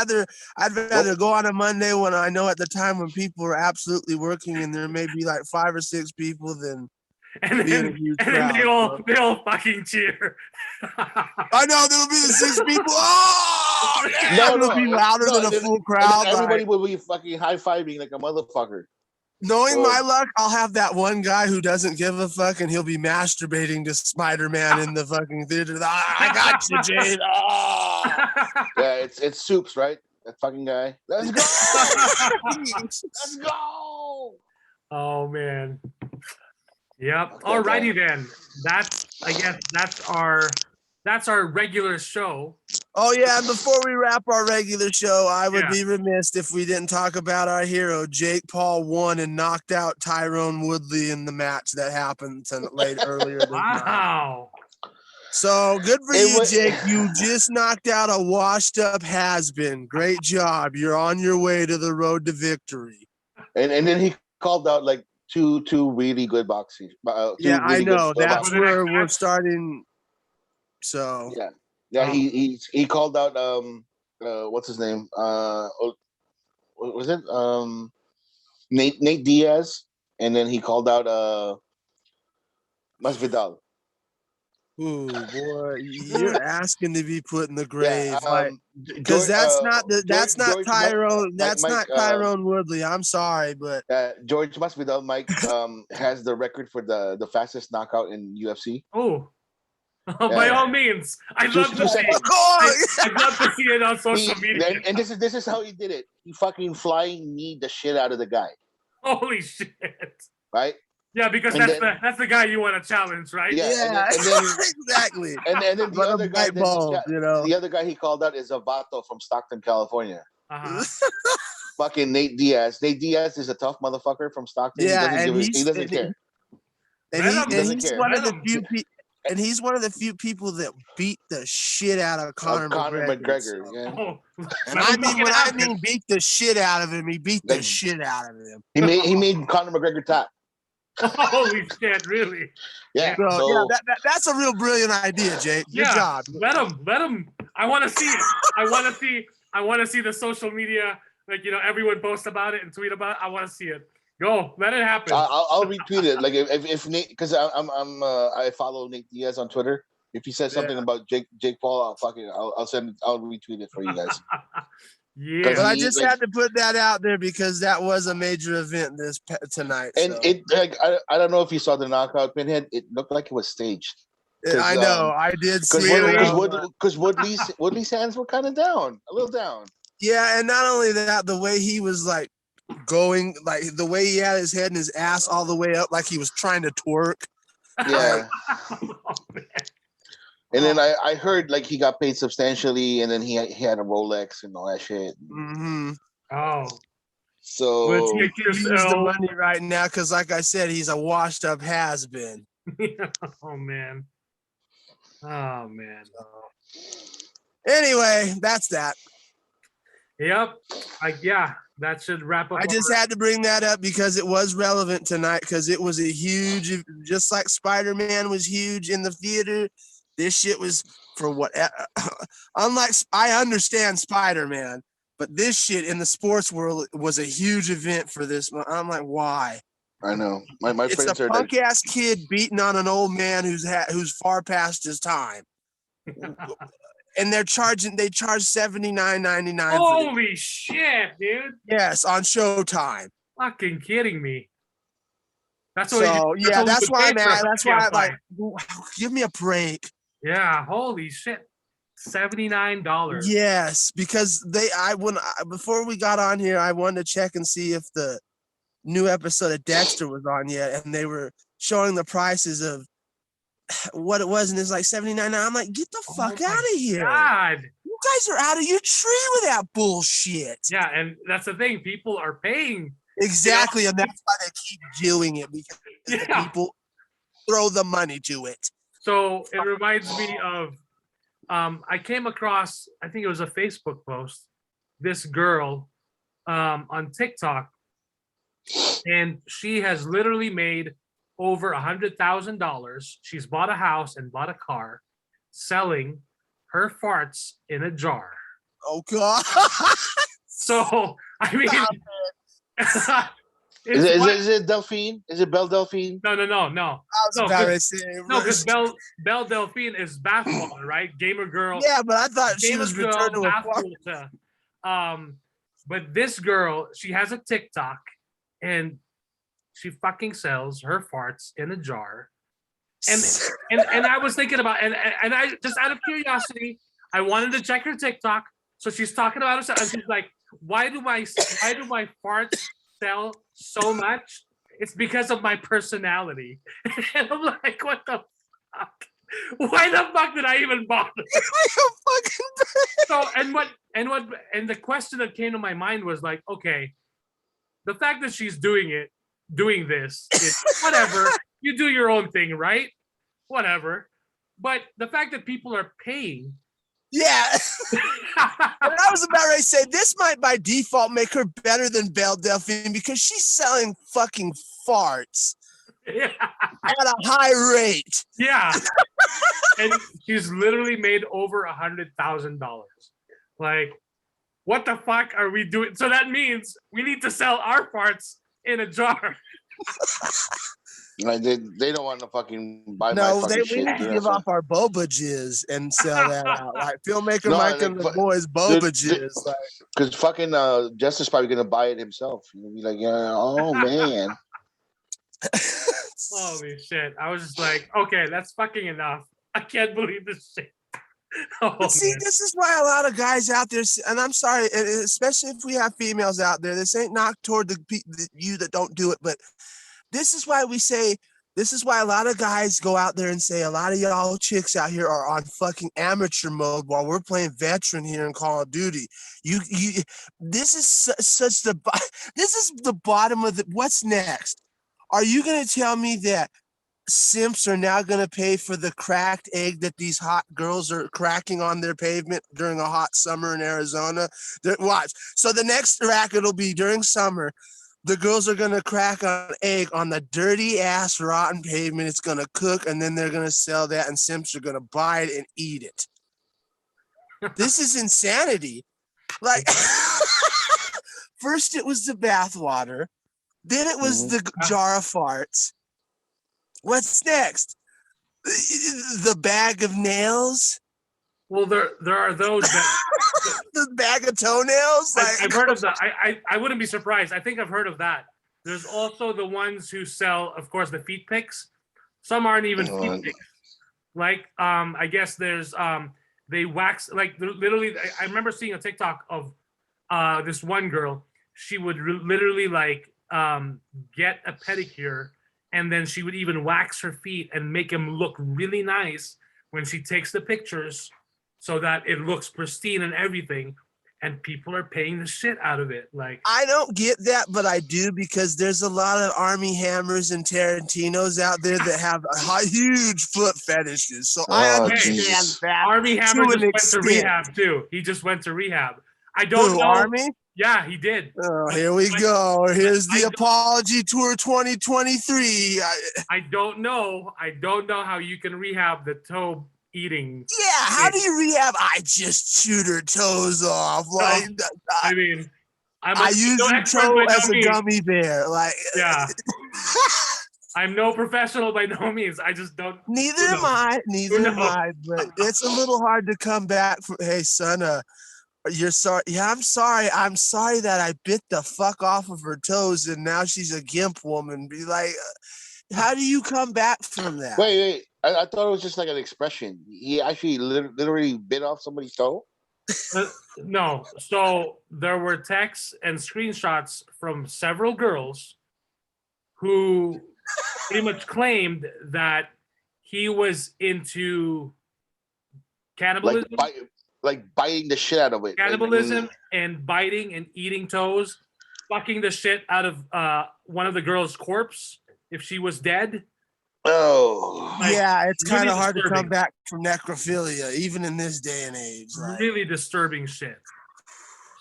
shit.
I'd rather go on a Monday when I know at the time when people are absolutely working and there may be like 5 or 6 people than
and
be in a huge
then
crowd.
they all fucking cheer.
I know there'll be the 6 people. Oh, yeah, it'll be louder than a full crowd.
Everybody will be fucking high-fiving like a motherfucker.
Knowing my luck, I'll have that one guy who doesn't give a fuck and he'll be masturbating to Spider-Man in the fucking theater. I got you, Jade. Oh.
Yeah, it's Soups, right? That fucking guy. Let's go. Let's go.
Oh man. Yep. Alrighty then. I guess that's our regular show.
Oh yeah, and before we wrap our regular show, I would be remiss if we didn't talk about our hero. Jake Paul won and knocked out Tyrone Woodley in the match that happened earlier this night.
Wow.
So good for you, Jake. You just knocked out a washed-up has-been. Great job. You're on your way to the road to victory.
And then he called out like two really good boxing.
Yeah, I know. That's
boxing.
where we're starting. So
yeah. He called out what's his name? What was it? Nate Diaz, and then he called out Masvidal.
Ooh, boy, you're asking to be put in the grave,
Yeah,
because that's not Tyrone.
That's
not Tyrone Woodley. I'm sorry, but
George Masvidal, Mike, has the record for the fastest knockout in UFC.
Oh, by all means, I'd love to see. I'd love to see it on social media.
And this is how he did it. He fucking flying kneed the shit out of the guy.
Holy shit!
Right?
Yeah, because that's the guy you want to challenge, right?
Yeah,
and then,
exactly.
And then the other guy,
the
other guy he called out is Avato from Stockton, California.
Uh-huh.
Fucking Nate Diaz. Nate Diaz is a tough motherfucker from Stockton.
Yeah,
he doesn't care.
And he's one of the few people that beat the shit out of Conor McGregor.
So. Yeah.
Oh,
and when I mean beat the shit out of him, he beat the shit out of him.
He made Conor McGregor tap.
Holy shit! Really?
Yeah.
So that's a real brilliant idea, Jake. Good job.
Let him. I want to see it. I want to see the social media. Like, everyone post about it and tweet about it. I want to see it. Go, let it happen.
I'll retweet it. Like if Nate, because I follow Nate Diaz on Twitter. If he says something about Jake Paul, I'll retweet it for you guys.
Yeah,
but I just had to put that out there because that was a major event tonight.
And it I don't know if you saw the knockout, Pinhead. It looked like it was staged.
I know, I did see it.
Because Woodley's hands were kind of down, a little down.
Yeah, and not only that, the way he was like going, like the way he had his head and his ass all the way up, like he was trying to twerk.
Yeah. And then I heard like he got paid substantially, and then he had a Rolex and all that shit.
Mm-hmm.
Oh.
So let's use the money right now, because like I said, he's a washed up has been.
Oh man.
Anyway, that's that.
Yep. That should wrap up.
I just had to bring that up because it was relevant tonight, because it was a huge, just like Spider-Man was huge in the theater. This shit was for what? Unlike, I understand Spider-Man, but this shit in the sports world was a huge event for this. I'm like, why?
I know. My
it's
friends
a
are
punk ass kid beating on an old man who's far past his time, and they charge $79.99.
Holy shit, dude!
Yes, on Showtime.
Fucking kidding me. That's
why I'm at. That's why I'm like, give me a break.
Yeah, holy shit. $79.
Yes, because before we got on here, I wanted to check and see if the new episode of Dexter was on yet, and they were showing the prices of what it was, and it's like $79. I'm like, get the fuck out of here.
God.
You guys are out of your tree with that bullshit.
Yeah, and that's the thing. People are paying.
Exactly, and that's why they keep doing it, because the people throw the money to it.
So it reminds me of, I came across, I think it was a Facebook post, this girl on TikTok, and she has literally made over $100,000. She's bought a house and bought a car, selling her farts in a jar.
Oh God!
So I mean.
Is it Delphine? Is it Belle Delphine?
No.
I was about to say
because Belle Delphine is bathwater, right? Gamer girl.
Yeah, but I thought she was returned to
a but this girl, she has a TikTok, and she fucking sells her farts in a jar. And I was thinking about and I just out of curiosity, I wanted to check her TikTok. So she's talking about herself, and she's like, why do my farts sell so much? It's because of my personality. And I'm like, what the fuck? Why the fuck did I even bother?
Fucking
So and the question that came to my mind was like, okay, the fact that she's doing this is whatever. You do your own thing, right? Whatever. But the fact that people are paying.
Yeah. And I was about ready to say this might by default make her better than Belle Delphine because she's selling fucking farts
Yeah.
at a high rate.
Yeah. And she's literally made over $100,000. Like, what the fuck are we doing? So that means we need to sell our parts in a jar.
Like they don't want to fucking buy my
No,
fucking
we
shit.
need to give off our boba jizz and sell that out. Like filmmaker
No,
Mike
like,
and the boys boba jizz. Like,
because fucking Justice probably gonna buy it himself. You'll be like, yeah, oh man.
Holy shit. I was just like, okay, that's fucking enough. I can't believe this shit. Oh,
but see,
man.
this is why a lot of guys out there, and I'm sorry, especially if we have females out there, this ain't knocked toward you that don't do it, but this is why we say, this is why a lot of guys go out there and say a lot of y'all chicks out here are on fucking amateur mode while we're playing veteran here in Call of Duty. This is this is the bottom of the, what's next? Are you going to tell me that simps are now going to pay for the cracked egg that these hot girls are cracking on their pavement during a hot summer in Arizona? Watch. So the next racket will be during summer. The girls are going to crack an egg on the dirty ass rotten pavement. It's going to cook and then they're going to sell that and simps are going to buy it and eat it. This is insanity. Like, first it was the bathwater. Then it was the jar of farts. What's next? The bag of nails?
Well, there are those that
The bag of toenails? Like,
I've heard of that. I wouldn't be surprised. I think I've heard of that. There's also the ones who sell, of course, the feet pics. Some aren't even feet pics. Like, I guess there's they wax, like literally. I remember seeing a TikTok of this one girl. She would literally like get a pedicure, and then she would even wax her feet and make them look really nice when she takes the pictures, so that it looks pristine and everything. And people are paying the shit out of it. Like,
I don't get that, but I do because there's a lot of Army Hammers and Tarantinos out there that have huge foot fetishes. So I understand
Jesus.
that.
Army Hammer
to
just
an
went
extent.
to rehab too. He just went to rehab. I don't
Who,
know.
Army?
Yeah, he did.
Oh, here we go. Here's the apology tour 2023.
I don't know. I don't know how you can rehab the toe eating.
Yeah, how do you rehab? I just chewed her toes off. Like,
I mean,
I use
no
your
expert
toe
by no
as a
means.
gummy bear. Like,
Yeah. I'm no professional by no means. I just don't.
neither am I. Neither am I. But it's a little hard to come back from. Hey, son, you're sorry. Yeah, I'm sorry. I'm sorry that I bit the fuck off of her toes and now she's a gimp woman. Be like, how do you come back from that?
Wait. I thought it was just like an expression. He actually literally bit off somebody's toe.
No. So there were texts and screenshots from several girls who pretty much claimed that he was into cannibalism.
Like biting the shit out of it.
Cannibalism and biting and eating toes, fucking the shit out of one of the girls' corpse if she was dead.
Oh.
Like,
yeah, it's
really
kind of hard to
disturbing.
come back from necrophilia, even in this day and age. Like,
Really disturbing shit.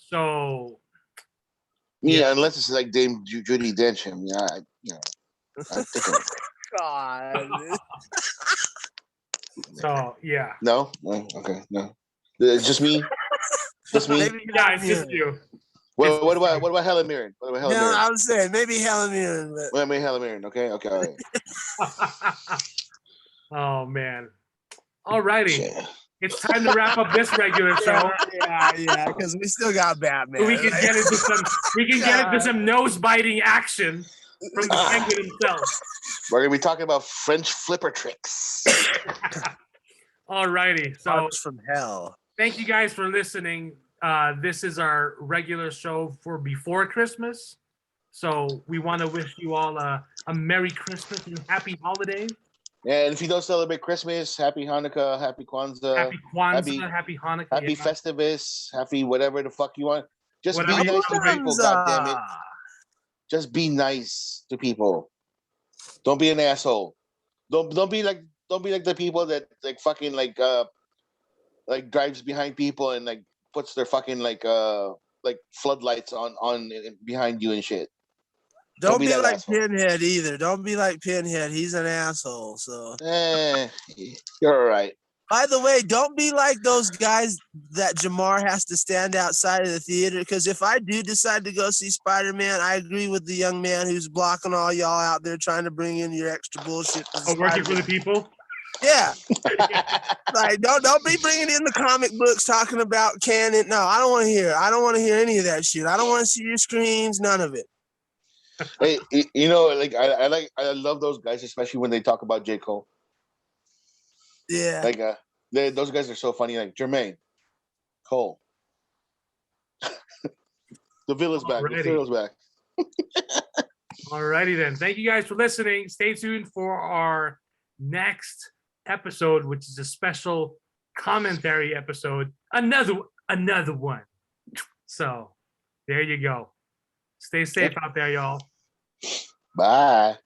So
Yeah, unless it's like Dame Judi Dench. I mean, I think
God.
so yeah.
no. Okay, no. It's just me. Just me.
Maybe
Yeah, it's just you.
What about Helen Mirren? What about Helen
No,
Mirren?
I was saying maybe Helen Mirren. But...
What about Helen Mirren? Okay, all right.
Oh man. Alrighty.
Yeah.
It's time to wrap up this regular show.
Yeah, because we still got Batman.
We can get into some nose biting action from the penguin himself.
We're gonna be talking about French flipper tricks.
Alrighty. So
Sparks from hell.
thank you guys for listening. This is our regular show for before Christmas. So we want to wish you all a Merry Christmas and Happy Holidays.
Yeah, and if you don't celebrate Christmas, happy Hanukkah, happy Kwanzaa,
Happy Kwanzaa, happy Hanukkah,
happy
yeah.
Festivus, happy whatever the fuck you want. Just
Whatever
be
you
nice to
celebrate.
people, goddammit. Just be nice to people. Don't be an asshole. Don't be like the people that like fucking like drives behind people and like puts their fucking like floodlights on behind you and shit.
Don't be
that
like
asshole.
Pinhead either. Don't be like Pinhead. He's an asshole. So,
You're all right.
by the way, don't be like those guys that Jamar has to stand outside of the theater. Because if I do decide to go see Spider-Man, I agree with the young man who's blocking all y'all out there trying to bring in your extra bullshit.
Working for the people.
Yeah. Like don't be bringing in the comic books talking about canon. No, I don't want to hear. I don't want to hear any of that shit. I don't want to see your screens. None of it.
Hey, you know, like I love those guys, especially when they talk about J. Cole.
Yeah.
Like those guys are so funny. Like Jermaine, Cole, the villain's back. The villain's back.
Alrighty then. Thank you guys for listening. Stay tuned for our next episode, which is a special commentary episode. Another one. So there you go. Stay safe out there, y'all.
Bye.